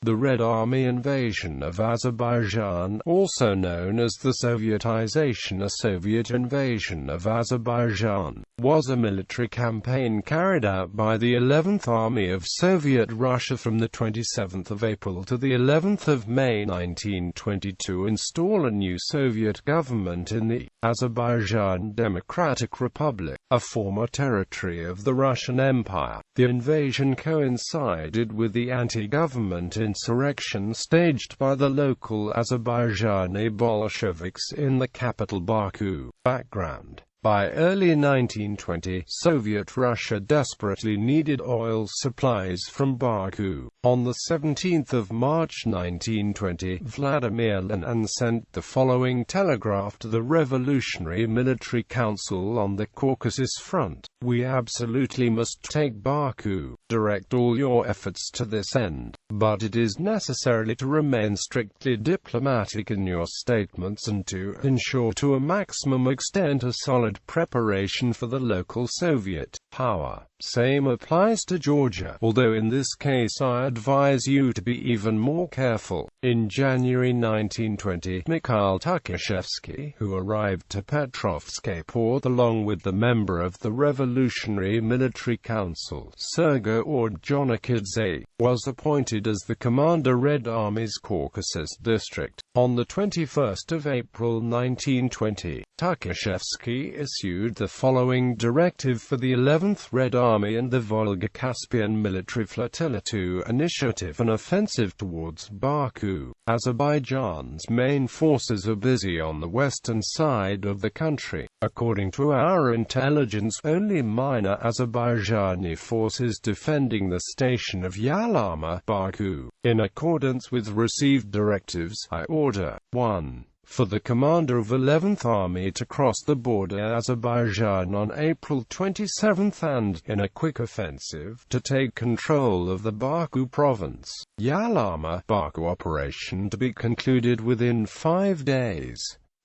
The Red Army invasion of Azerbaijan, also known as the Sovietization, a Soviet invasion of Azerbaijan, was a military campaign carried out by the 11th Army of Soviet Russia from the 27th of April to the 11th of May 1922 to install a new Soviet government in the Azerbaijan Democratic Republic, a former territory of the Russian Empire. The invasion coincided with the anti-government insurrection staged by the local Azerbaijani Bolsheviks in the capital Baku. Background: by early 1920, Soviet Russia desperately needed oil supplies from Baku. On 17 March 1920, Vladimir Lenin sent the following telegraph to the Revolutionary Military Council on the Caucasus Front: "We absolutely must take Baku. Direct all your efforts to this end, but it is necessary to remain strictly diplomatic in your statements and to ensure to a maximum extent a solid preparation for the local Soviet power. Same applies to Georgia, although in this case I advise you to be even more careful." In January 1920, Mikhail Tukhachevsky, who arrived to Petrovsky Port along with the member of the Revolutionary Military Council, Sergei Ordzhonikidze, was appointed as the commander Red Army's Caucasus District. On 21 April 1920, Tukhachevsky issued the following directive for the 11th Red Army and the Volga-Caspian Military Flotilla to initiate an offensive towards Baku. Azerbaijan's main forces are busy on the western side of the country. According to our intelligence, only minor Azerbaijani forces defending the station of Yalama, Baku. In accordance with received directives, I order 1. For the commander of 11th Army to cross the border Azerbaijan on April 27 and, in a quick offensive, to take control of the Baku province. Yalama, Baku operation to be concluded within 5 days.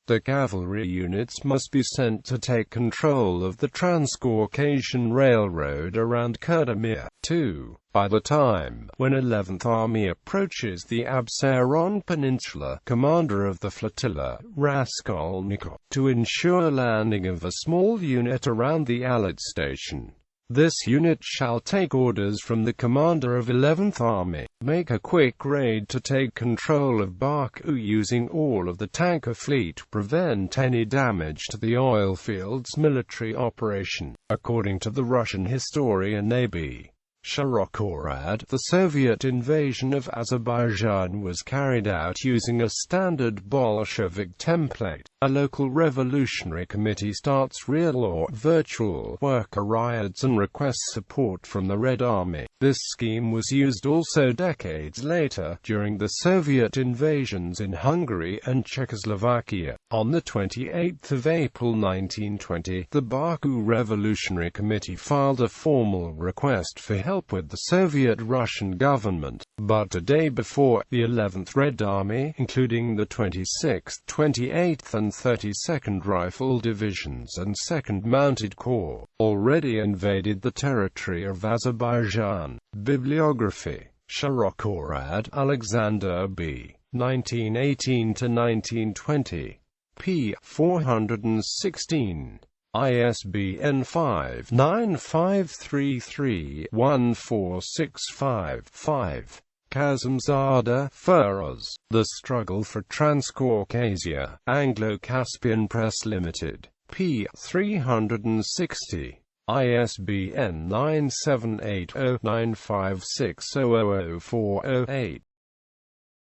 The cavalry units must be sent to take control of the Transcaucasian Railroad around Kurdamir. 2. By the time when 11th Army approaches the Absaron Peninsula, commander of the flotilla, Raskolnikov, to ensure landing of a small unit around the Allied station. This unit shall take orders from the commander of 11th Army. Make a quick raid to take control of Baku using all of the tanker fleet to prevent any damage to the oil fields. Military operation. According to the Russian historian A.B. Shirokorad, the Soviet invasion of Azerbaijan was carried out using a standard Bolshevik template. A local revolutionary committee starts real or virtual worker riots and requests support from the Red Army. This scheme was used also decades later, during the Soviet invasions in Hungary and Czechoslovakia. On 28 April 1920, the Baku Revolutionary Committee filed a formal request for help with the Soviet-Russian government. But a day before, the 11th Red Army, including the 26th, 28th and 32nd Rifle Divisions and 2nd Mounted Corps, already invaded the territory of Azerbaijan. Bibliography: Shirokorad, Alexander B. 1918–1920. p. 416. ISBN 5-9533-1465-5. Kazimzada, Feroz. The Struggle for Transcaucasia. Anglo-Caspian Press Limited. p. 360. ISBN 978-0956-00040-8.